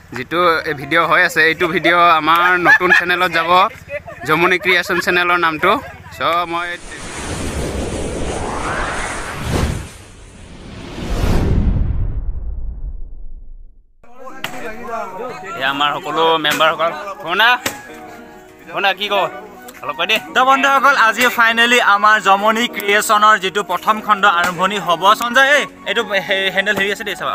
যেটো ভিডিও হৈ আছে এইটো ভিডিও আমাৰ নতুন চেনেলত যাব জমনি ক্ৰিয়েচন চেনেলৰ নামটো সো মই আমাৰ সকলো মেম্বাৰসকল শুনা কি কও অলপ কৈ দে তো বন্ধুসকল আজি ফাইনালি আমাৰ জমনি ক্ৰিয়েচনৰ যেটো প্ৰথম খণ্ড আৰম্ভণি হ'ব সঞ্জয় এইটো হ্যান্ডেল হেৰি আছে দে চাবা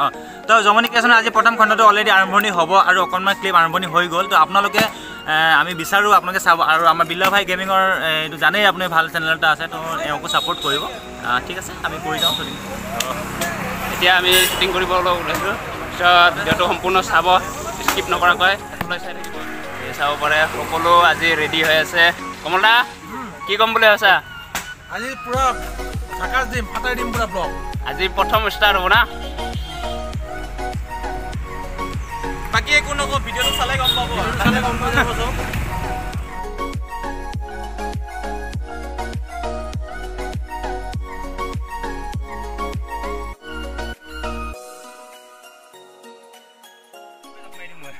তো জমনি ক্ৰিয়েচনৰ আজি প্ৰথম খণ্ডটো অলৰেডি আৰম্ভণি হ'ব আৰু অকনমান ক্লিপ আৰম্ভণি হৈ গ'ল তো আপোনালোকে আমি বিচাৰো আপোনালোকে চাব আৰু আমাৰ বিল্লা ভাই গেমিঙৰ এইটো জানেই আপুনি ভাল চেনেল এটা আছে তো এওঁকো সাপোৰ্ট কৰিব ঠিক আছে আমি কৰি যাওঁ শুটিং এতিয়া আমি শুটিং কৰিব ওলাইছো তো ভিডিওটো সম্পূৰ্ণ চাব স্কিপ নকৰাকৈ সকলোৱে চাই থাকিব চাব পাৰে সকলো আজি ৰেডি হৈ আছে কমলা কি কম বুলি আছা আজি পুৰা ঢাকাৰ দিম ফাটাই দিম পুৰা ব্লগ আজি প্ৰথম ষ্টাৰ্ট হ'ব না বাকি একো নকো ভিডিওটো চালে গম পাব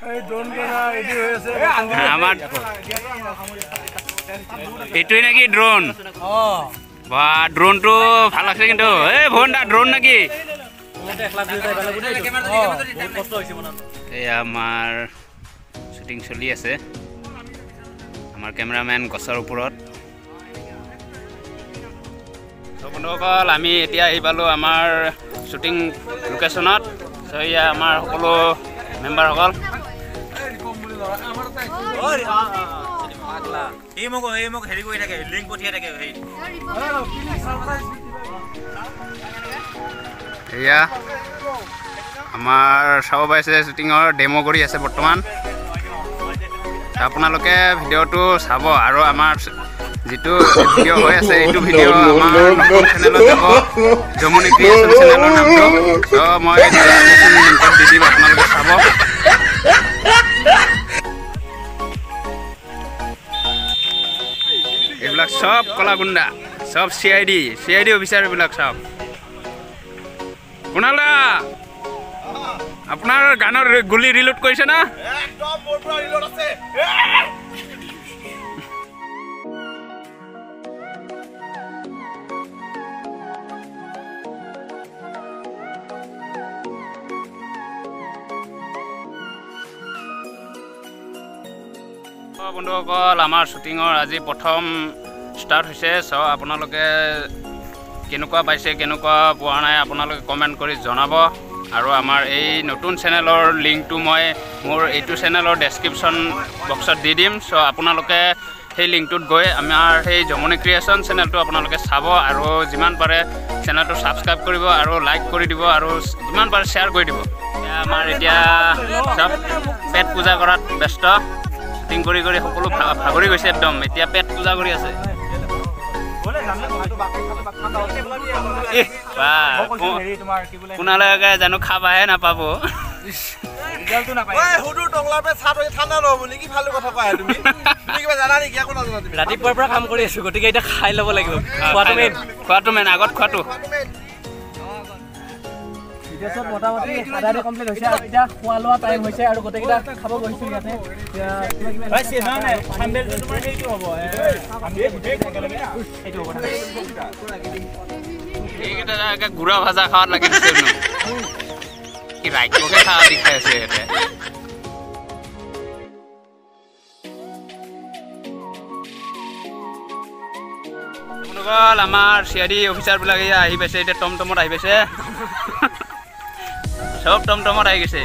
এই ড্ৰোন কেনা এডি হৈ আছে আমাৰ এইটোই নাকি ড্ৰোন বা ড্ৰোনটো ভাল আছে কিন্তু এই ভন্ডা ড্ৰোন নাকি এই আমাৰ শুটিং চলি আছে আমাৰ কেমেৰামেন গছৰ ওপৰত বন্ধুসকল আমি এতিয়া আহি পালোঁ আমাৰ শুটিং লোকেশ্যনত এয়া আমাৰ সকলো মেম্বাৰসকল এই মোক হেৰি কৰি থাকে লিংক পঠিয়াই থাকে এয়া আমাৰ চাব পাইছে শ্বুটিঙৰ ডেমো কৰি আছে বৰ্তমান আপোনালোকে ভিডিঅ'টো চাব আৰু আমাৰ যেটো ভিডিও হৈ আছে এইটো ভিডিও আমাৰ নতুন চেনেলত যাব জমনি ক্ৰিয়েচন চেনেলৰ নামটো তো মই ডেসক্ৰিপচন লিংকত দি দিম আপোনালোকে চাব এইবিলাক সব কলাগুণ্ডা সব সিআইডি অফিচাৰ বিলাক সব কোনালা আপোনাৰ গানৰ গুলি ৰিলোড কৰিছে না একদম মোৰ পুৰা ৰিলোড আছে বন্ধুসকল আমাৰ শুটিঙৰ আজি প্ৰথম ষ্টাৰ্ট হৈছে সো আপোনালোকে কেনেকুৱা পাইছে কেনেকুৱা পোৱা নাই আপোনালোকে কমেণ্ট কৰি জনাব আৰু আমাৰ এই নতুন চেনেলৰ লিংকটো মই মোৰ এইটো চেনেলৰ ডেসক্ৰিপচন বক্সত দি দিম সো আপোনালোকে সেই লিংকটোত গৈ আমাৰ সেই জমনি ক্ৰিয়েচন চেনেলটো আপোনালোকে চাব আৰু যিমান পাৰে চেনেলটো ছাবস্ক্ৰাইব কৰিব আৰু লাইক কৰি দিব আৰু যিমান পাৰে শ্বেয়াৰ কৰি দিব আমাৰ এতিয়া সব পেট পূজা কৰাত ব্যস্ত শুটিং কৰি সকলো ভাগৰি গৈছে একদম এতিয়া পেট পূজা কৰি আছে কোনালৈকে জানো খাবাহে নাপাব ৰাতিপুৱাৰ পৰা কাম কৰি আছো গতিকে এতিয়া খাই ল'ব লাগিব খোৱাটো মেইন আগত খোৱাটো সব মোটামুটি আধাতে কমপ্লিট হৈছে আৰু এতিয়া খোৱা লোৱা টাইম হৈছে আৰু গোটেইকেইটা খাব গৈছোঁ ইয়াতে এইকেইটা গুড়া ভাজা খাওয়াত লাগি দিছে কি ৰাইককে খাওয়া দেখাই আছে ইয়াতে আমাৰ সিআইডি অফিচাৰ বিলাক আহি পাইছে এতিয়া টমটমত আহি পাইছে সব টমটমত আহি গৈছে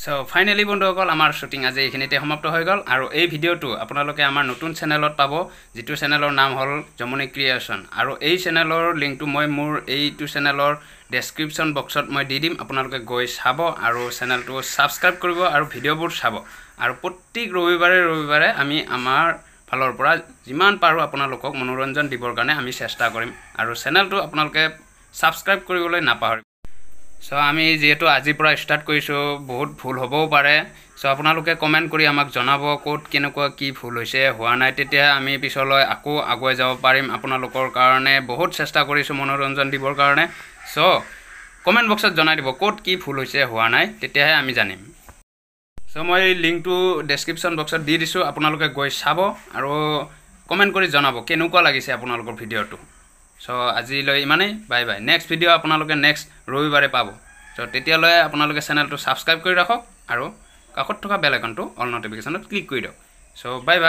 সো ফাইনেলি বন্ধুসকল আমাৰ শুটিং আজি এইখিনিতে সমাপ্ত হৈ গ'ল আৰু এই ভিডিঅ'টো আপোনালোকে আমাৰ নতুন চেনেলত পাব যেটো চেনেলৰ নাম হ'ল জমনি ক্ৰিয়েচন আৰু এই চেনেলৰ লিংকটো মই মোৰ এইটো চেনেলৰ ডেসক্ৰিপচন বক্সত মই দি দিম আপোনালোকে গৈ চাব আৰু চেনেলটো ছাবস্ক্ৰাইব কৰিব আৰু ভিডিঅ'বোৰ চাব আৰু প্ৰত্যেক ৰবিবাৰে আমি আমাৰ ফালৰ পৰা যিমান পাৰো আপোনালোকক মনোৰঞ্জন দিবৰ কাৰণে আমি চেষ্টা কৰিম আৰু চেনেলটো আপোনালোকে ছাবস্ক্ৰাইব কৰিবলৈ নাপাহৰিব সো আমি যেহেতু আজিৰ পৰা ষ্টাৰ্ট কৰিছো বহুত ভুল হ'বও পাৰে সো আপোনালোকে কমেন্ট কৰি আমাক জনাব কোড কেনেকুৱা কি ভুল হৈছে হোৱা নাই তেতিয়া আমি পিছলৈ আকৌ আগুৱাই যাব পাৰিম আপোনালোকৰ কাৰণে বহুত চেষ্টা কৰিছো মনোৰঞ্জন দিবৰ কাৰণে সো কমেণ্ট বক্সত জনাই দিব ক'ত কি ভুল হৈছে হোৱা নাই তেতিয়াহে আমি জানিম চ' মই লিংকটো ডেছক্ৰিপশ্যন বক্সত দি দিছোঁ আপোনালোকে গৈ চাব আৰু কমেণ্ট কৰি জনাব কেনেকুৱা লাগিছে আপোনালোকৰ ভিডিঅ'টো চ' আজিলৈ ইমানেই বাই বাই নেক্সট ভিডিঅ' আপোনালোকে নেক্সট ৰবিবাৰে পাব চ' তেতিয়ালৈ আপোনালোকে চেনেলটো ছাবস্ক্ৰাইব কৰি ৰাখক আৰু কাষত থকা বেল আইকনটো অল নটিফিকেশ্যনত ক্লিক কৰি দিয়ক চ' বাই বাই